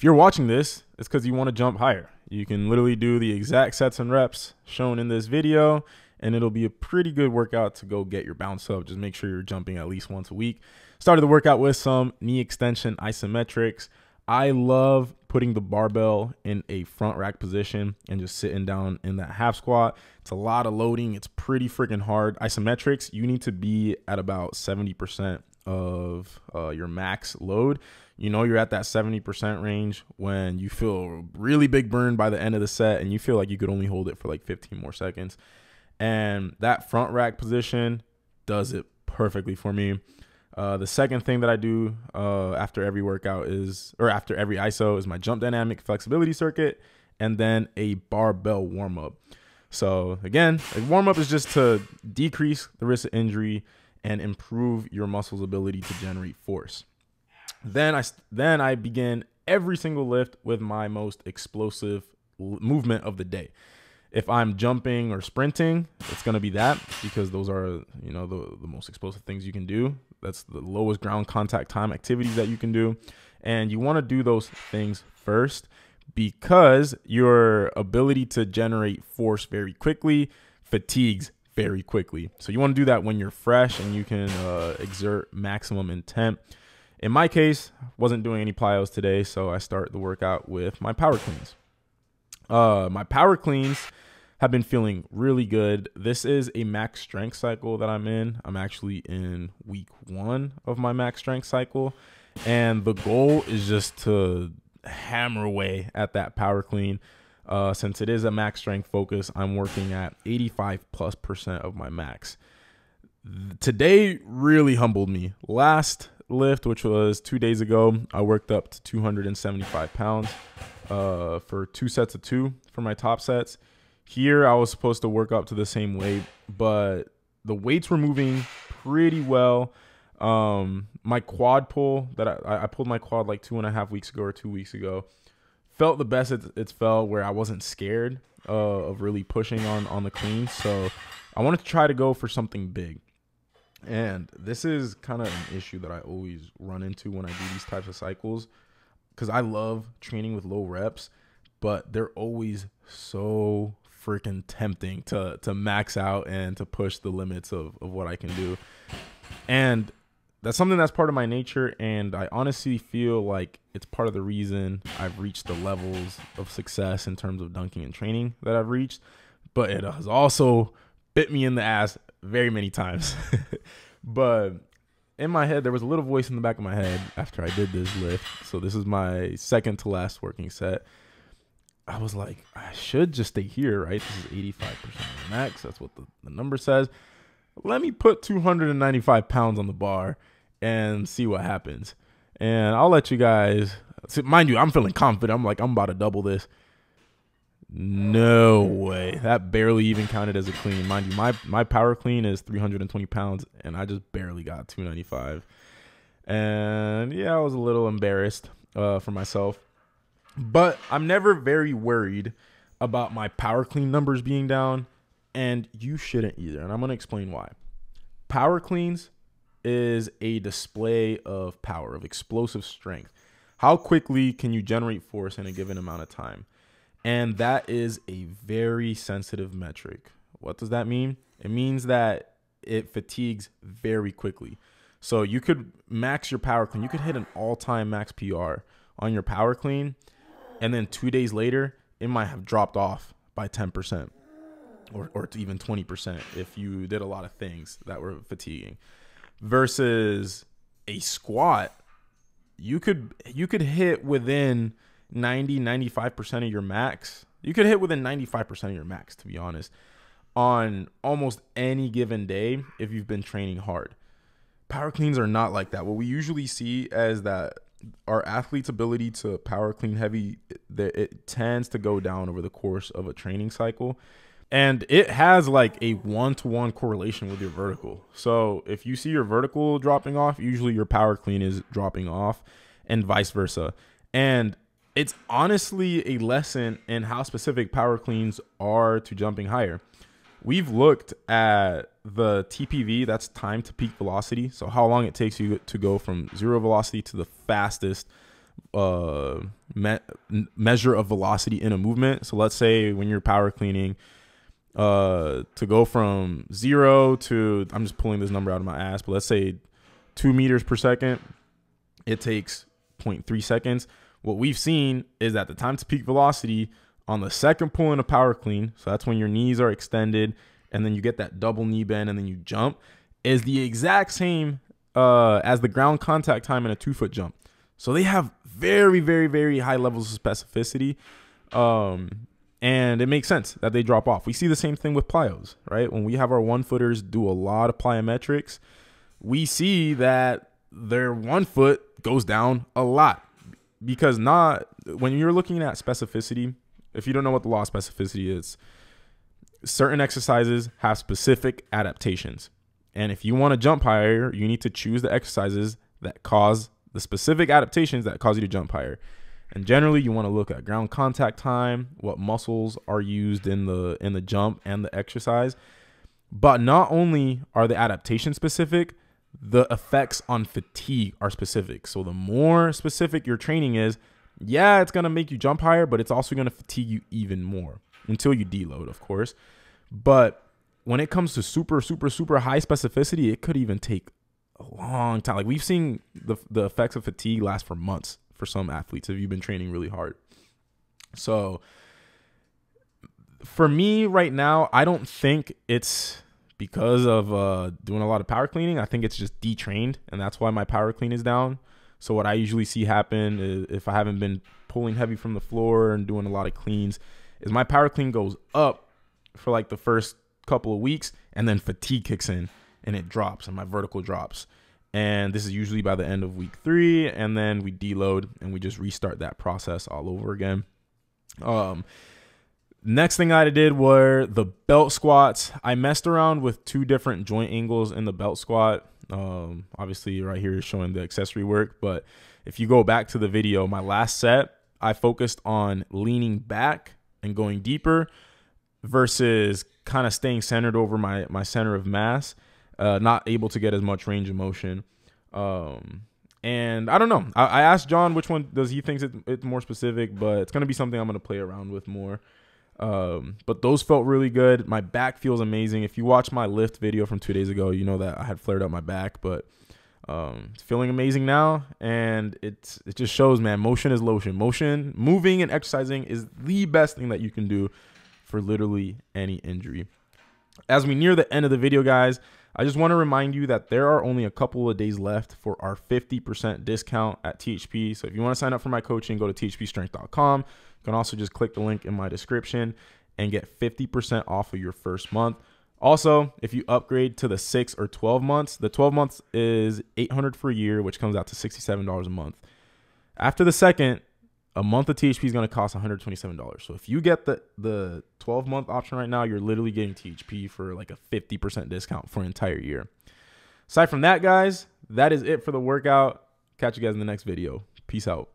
you're watching this, it's because you want to jump higher. You can literally do the exact sets and reps shown in this video, and it'll be a pretty good workout to go get your bounce up. Just make sure you're jumping at least once a week. Started the workout with some knee extension isometrics. I love putting the barbell in a front rack position and just sitting down in that half squat. It's a lot of loading. It's pretty freaking hard. Isometrics, you need to be at about 70% of your max load. You know you're at that 70% range when you feel really big burn by the end of the set and you feel like you could only hold it for like 15 more seconds. And that front rack position does it perfectly for me. The second thing that I do after every workout after every ISO is my jump dynamic flexibility circuit and then a barbell warm up. So again, a warm up is just to decrease the risk of injury and improve your muscle's ability to generate force. Then I begin every single lift with my most explosive movement of the day. If I'm jumping or sprinting, it's going to be that, because those are, you know, the most explosive things you can do. That's the lowest ground contact time activities that you can do. And you want to do those things first because your ability to generate force very quickly fatigues very quickly. So you want to do that when you're fresh and you can exert maximum intent. In my case, wasn't doing any plyos today, so I start the workout with my power cleans. My power cleans have been feeling really good. This is a max strength cycle that I'm in. I'm actually in week 1 of my max strength cycle. And the goal is just to hammer away at that power clean. Since it is a max strength focus, I'm working at 85+% of my max. Today really humbled me. Last lift, which was 2 days ago, I worked up to 275 pounds for 2 sets of 2 for my top sets. Here I was supposed to work up to the same weight, but the weights were moving pretty well. My quad pull that I pulled my quad like 2.5 weeks ago or 2 weeks ago felt the best it's felt, where I wasn't scared of really pushing on the clean. So I wanted to try to go for something big. And this is kind of an issue that I always run into when I do these types of cycles, because I love training with low reps, but they're always so freaking tempting to max out and to push the limits of what I can do. And that's something that's part of my nature, and I honestly feel like it's part of the reason I've reached the levels of success in terms of dunking and training that I've reached. But it has also bit me in the ass very many times. But in my head, there was a little voice in the back of my head after I did this lift. So this is my second to last working set. I was like, I should just stay here, right? This is 85% of the max. That's what the number says. Let me put 295 pounds on the bar and see what happens. And I'll let you guys, mind you, I'm feeling confident. I'm like, I'm about to double this. No way. That barely even counted as a clean. Mind you, my power clean is 320 pounds, and I just barely got 295. And yeah, I was a little embarrassed for myself. But I'm never very worried about my power clean numbers being down, and you shouldn't either. And I'm going to explain why. Power cleans is a display of power, of explosive strength. How quickly can you generate force in a given amount of time? And that is a very sensitive metric. What does that mean? It means that it fatigues very quickly. So you could max your power clean. You could hit an all-time max PR on your power clean, and then 2 days later, it might have dropped off by 10% or even 20% if you did a lot of things that were fatiguing. Versus a squat, you could hit within 95% of your max. You could hit within 95% of your max, to be honest, on almost any given day if you've been training hard. Power cleans are not like that. What we usually see is that our athlete's ability to power clean heavy, it tends to go down over the course of a training cycle. And it has like a 1-to-1 correlation with your vertical. So if you see your vertical dropping off, usually your power clean is dropping off, and vice versa. And it's honestly a lesson in how specific power cleans are to jumping higher. We've looked at the TPV, that's time to peak velocity. So how long it takes you to go from 0 velocity to the fastest measure of velocity in a movement. So let's say when you're power cleaning, to go from 0 to, I'm just pulling this number out of my ass, but let's say 2 meters per second, it takes 0.3 seconds. What we've seen is that the time to peak velocity on the second pull in a power clean, so that's when your knees are extended and then you get that double knee bend and then you jump, is the exact same as the ground contact time in a 2-foot jump. So they have very, very, very high levels of specificity. And it makes sense that they drop off. We see the same thing with plyos, right? When we have our 1-footers do a lot of plyometrics, we see that their 1 foot goes down a lot, because when you're looking at specificity, if you don't know what the law of specificity is, certain exercises have specific adaptations. And if you want to jump higher, you need to choose the exercises that cause the specific adaptations that cause you to jump higher. And generally, you want to look at ground contact time, what muscles are used in the jump and the exercise. But not only are the adaptations specific, the effects on fatigue are specific. So the more specific your training is, yeah, it's going to make you jump higher, but it's also going to fatigue you even more until you deload, of course. But when it comes to super, super, super high specificity, it could even take a long time. Like we've seen the effects of fatigue last for months for some athletes if you've been training really hard. So for me right now, I don't think it's because of doing a lot of power cleaning. I think it's just detrained, and that's why my power clean is down. So what I usually see happen is, if I haven't been pulling heavy from the floor and doing a lot of cleans, is my power clean goes up for like the first couple of weeks, and then fatigue kicks in and it drops and my vertical drops. And this is usually by the end of week 3, and then we deload and we just restart that process all over again. Next thing I did were the belt squats. I messed around with 2 different joint angles in the belt squat. Obviously right here is showing the accessory work, but if you go back to the video, my last set, I focused on leaning back and going deeper versus kind of staying centered over my center of mass, not able to get as much range of motion. And I don't know. I asked John which one does he thinks it's more specific, but it's going to be something I'm going to play around with more. But those felt really good. My back feels amazing. If you watch my lift video from 2 days ago, you know that I had flared up my back, but it's feeling amazing now. And it just shows, man, motion is lotion. Motion, moving and exercising is the best thing that you can do for literally any injury. As we near the end of the video, guys, I just want to remind you that there are only a couple of days left for our 50% discount at THP. So if you want to sign up for my coaching, go to THPstrength.com. You can also just click the link in my description and get 50% off of your first month. Also, if you upgrade to the 6 or 12 months, the 12 months is $800 for a year, which comes out to $67 a month. After the second, a month of THP is going to cost $127. So if you get the 12-month option right now, you're literally getting THP for like a 50% discount for an entire year. Aside from that, guys, that is it for the workout. Catch you guys in the next video. Peace out.